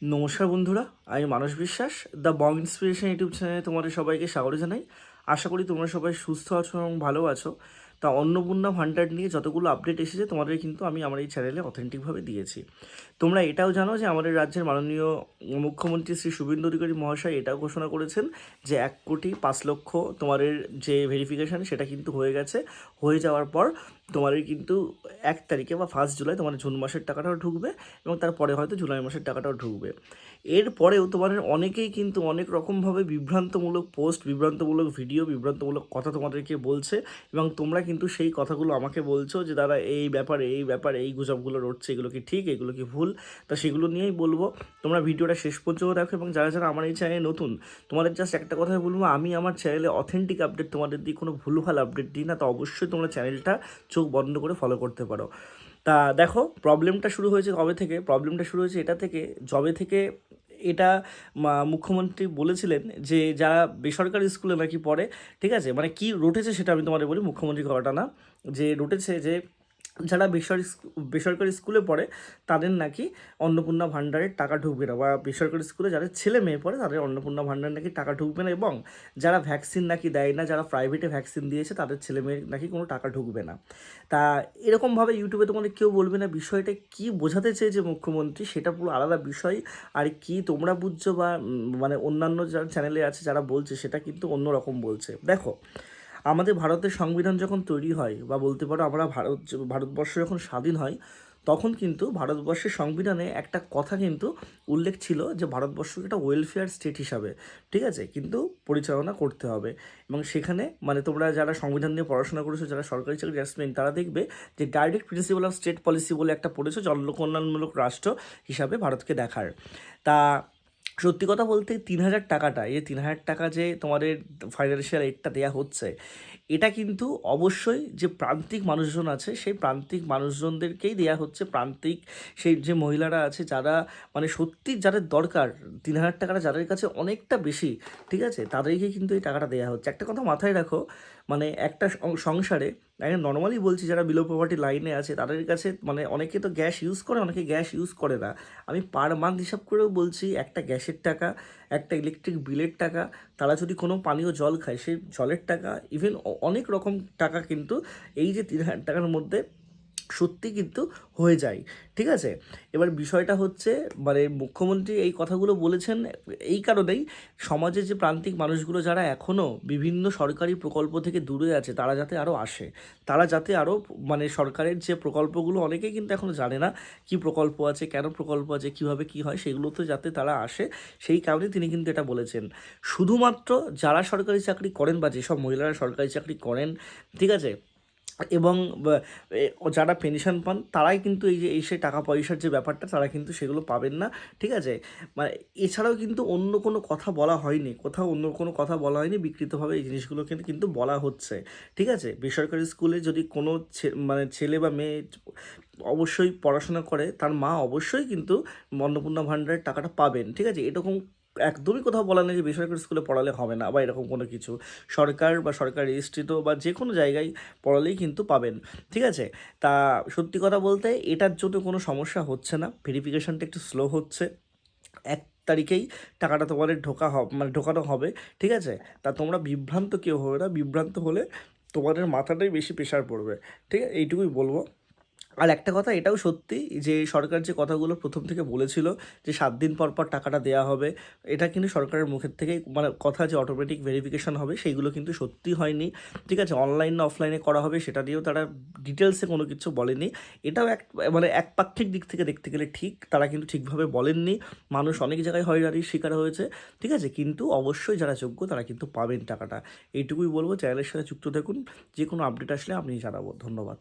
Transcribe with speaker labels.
Speaker 1: নমস্কার বন্ধুরা, আমি মানস বিশ্বাস, দ্য বং ইন্সপিরেশন ইউটিউব চ্যানেলে তোমাদের সবাইকে স্বাগত জানাই। আশা করি তোমরা সবাই সুস্থ আছো এবং ভালো আছো। তা অন্নপূর্ণা ভান্ডার নিয়ে যতগুলো আপডেট এসেছে তোমাদের কিন্তু আমি আমার এই চ্যানেলে অথেন্টিকভাবে দিয়েছি। তোমরা এটাও জানো যে আমাদের রাজ্যের মাননীয় মুখ্যমন্ত্রী শ্রী শুভেন্দু অধিকারী মহাশয় এটাও ঘোষণা করেছেন যে 1,05,00,000 তোমাদের যে ভেরিফিকেশান সেটা কিন্তু হয়ে গেছে। হয়ে যাওয়ার পর তোমাদের কিন্তু 1 তারিখে বা 1 জুলাই তোমাদের জুন মাসের টাকাটাও ঢুকবে এবং তারপরে হয়তো জুলাই মাসের টাকাটাও ঢুকবে। এরপরেও তোমাদের অনেকেই কিন্তু অনেক রকমভাবে বিভ্রান্তমূলক পোস্ট, বিভ্রান্তমূলক ভিডিও, বিভ্রান্তমূলক কথা তোমাদেরকে বলছে এবং তোমরা কিন্তু সেই কথাগুলো আমাকে বলছো যে দাদা এই ব্যাপারে এই গুজবগুলো রটছে, এগুলো কি ঠিক, এগুলো কি ভুল। তা সেগুলো নিয়েই বলবো। তোমরা ভিডিওটা শেষ পর্যন্ত দেখো এবং যারা যারা আমার এই চ্যানেলে নতুন, তোমাদের জাস্ট একটা কথাই বলবো, আমি আমার চ্যানেলে অথেন্টিক আপডেট তোমাদের দিই, কোনো ভুলভাল আপডেট দিই না। তো অবশ্যই তোমরা চ্যানেলটা চোখ বন্ধ করে ফলো করতে পারো। তা দেখো, প্রবলেমটা শুরু হয়েছে কবে থেকে? প্রবলেমটা শুরু হয়েছে এটা থেকে, যবে থেকে এটা মুখ্যমন্ত্রী বলেছিলেন যে যারা বেসরকারি স্কুলে নাকি পড়ে, ঠিক আছে, মানে কি রটেছে সেটা আমি তোমাদের বলি, মুখ্যমন্ত্রী কথাটা না, যে রটেছে যে যারা বেসরকারি স্কুলে পড়ে তাদের নাকি অন্নপূর্ণা ভাণ্ডারের টাকা ঢুকবে না, বা বেসরকারি স্কুলে যাদের ছেলে মেয়ে পড়ে তাদের অন্নপূর্ণা ভাণ্ডার নাকি টাকা ঢুকবে না, এবং যারা ভ্যাকসিন নাকি দেয় না, যারা প্রাইভেটে ভ্যাকসিন দিয়েছে তাদের ছেলে মেয়ের নাকি কোনো টাকা ঢুকবে না। তা এরকমভাবে ইউটিউবে তোমাদের কেউ বলবে না বিষয়টা কী বোঝাতে চেয়েছে মুখ্যমন্ত্রী, সেটা পুরো আলাদা বিষয়। আর কি তোমরা বুঝছো বা মানে অন্যান্য যারা চ্যানেলে আছে যারা বলছে সেটা কিন্তু অন্য রকম বলছে। দেখো, আমাদের ভারতের সংবিধান যখন তৈরি হয়, বা বলতে পারো আমরা ভারতবর্ষ যখন স্বাধীন হয়, তখন কিন্তু ভারতবর্ষের সংবিধানে একটা কথা কিন্তু উল্লেখ ছিল যে ভারতবর্ষকে একটা ওয়েলফেয়ার স্টেট হিসাবে, ঠিক আছে, কিন্তু পরিচালনা করতে হবে। এবং সেখানে মানে তোমরা যারা সংবিধান নিয়ে পড়াশোনা করেছো, যারা সরকারি চাকরি অ্যাসপিরেন্ট, তারা দেখবে যে direct principal of state policy বলে একটা পড়েছো, জনকল্যাণমূলক রাষ্ট্র হিসাবে ভারতকে দেখার। তা সত্যি কথা বলতে 3,000 টাকাটা, এই 3,000 টাকা যে তোমাদের ফাইন্যান্সিয়াল এইডটা দেওয়া হচ্ছে, এটা কিন্তু অবশ্যই যে প্রান্তিক মানুষজন আছে সেই প্রান্তিক মানুষজনদেরকেই দেওয়া হচ্ছে। প্রান্তিক সেই যে মহিলারা আছে যারা মানে সত্যি যাদের দরকার, 3,000 টাকাটা যাদের কাছে অনেকটা বেশি, ঠিক আছে, তাদেরকে কিন্তু এই টাকাটা দেওয়া হচ্ছে। একটা কথা মাথায় রাখো, মানে একটা সংসারে, আমি নর্মালি বলছি, যারা বিলো পভার্টি লাইনে আছে তাদের কাছে মানে অনেকে তো গ্যাস ইউজ করে, অনেকে গ্যাস ইউজ করে না। আমি পার মান্থ হিসাব করেও বলছি, একটা গ্যাসের টাকা, একটা ইলেকট্রিক বিলের টাকা, তারা যদি কোনো পানীয় জল খায় সেই জলের টাকা, ইভেন অনেক রকম টাকা কিন্তু এই যে 3,000 টাকার মধ্যে সত্যি কিন্তু হয়ে যায়, ঠিক আছে। এবার বিষয়টা হচ্ছে মানে মুখ্যমন্ত্রী এই কথাগুলো বলেছেন এই কারণেই, সমাজের যে প্রান্তিক মানুষগুলো যারা এখনও বিভিন্ন সরকারি প্রকল্প থেকে দূরে আছে তারা যাতে আরও আসে, তারা যাতে আরও মানে সরকারের যে প্রকল্পগুলো অনেকেই কিন্তু এখনও জানে না কি প্রকল্প আছে, কেন প্রকল্প আছে, কীভাবে কী হয়, সেগুলোতে যাতে তারা আসে, সেই কারণে তিনি কিন্তু এটা বলেছেন। শুধুমাত্র যারা সরকারি চাকরি করেন বা যেসব মহিলারা সরকারি চাকরি করেন, ঠিক আছে, এবং যারা পেনশন পান তারাই কিন্তু এই যে সেই টাকা পয়সার যে ব্যাপারটা তারা কিন্তু সেগুলো পাবেন না, ঠিক আছে। মানে এছাড়াও কিন্তু অন্য কোনো কথা বলা হয়নি, কোথাও অন্য কোনো কথা বলা হয়নি, বিকৃতভাবে এই জিনিসগুলোকে কিন্তু বলা হচ্ছে, ঠিক আছে। বেসরকারি স্কুলে যদি কোনো মানে ছেলে বা মেয়ে অবশ্যই পড়াশোনা করে, তার মা অবশ্যই কিন্তু অন্নপূর্ণা ভাণ্ডারের টাকাটা পাবেন, ঠিক আছে। এরকম একদমই কোথাও বলা নেই যে বেসরকারি স্কুলে পড়ালে হবে না বা এরকম কোনো কিছু। সরকার বা সরকার রেজিস্ট্রিত বা যে কোনো জায়গায় পড়ালেই কিন্তু পাবেন, ঠিক আছে। তা সত্যি কথা বলতে এটার জন্য কোনো সমস্যা হচ্ছে না, ভেরিফিকেশানটা একটু স্লো হচ্ছে। 1 তারিখেই টাকাটা তোমাদের মানে ঢোকানো হবে, ঠিক আছে। তা তোমরা বিভ্রান্ত কেউ হবে না, বিভ্রান্ত হলে তোমাদের মাথাটাই বেশি প্রেশার পড়বে, ঠিক আছে, এইটুকুই বলবো। আর একটা কথা এটাও সত্যি যে সরকার যে কথাগুলো প্রথম থেকে বলেছিল যে 7 দিন পর পর টাকাটা দেওয়া হবে, এটা কিন্তু সরকারের মুখের থেকেই মানে কথা, যে অটোমেটিক ভেরিফিকেশন হবে, সেইগুলো কিন্তু সত্যি হয়নি, ঠিক আছে। অনলাইন না অফলাইনে করা হবে সেটা দিয়েও তারা ডিটেলসে কোনো কিছু বলেনি। এটাও মানে একপাক্ষিক দিক থেকে দেখতে গেলে ঠিক, তারা কিন্তু ঠিকভাবে বলেননি। মানুষ অনেক জায়গায় হয়রানির শিকার হয়েছে, ঠিক আছে, কিন্তু অবশ্যই যারা যোগ্য তারা কিন্তু পাবেন টাকাটা। এইটুকুই বলবো, চ্যানেলের সাথে যুক্ত থাকুন, যে কোনো আপডেট আসলে আপনি জানাবো। ধন্যবাদ।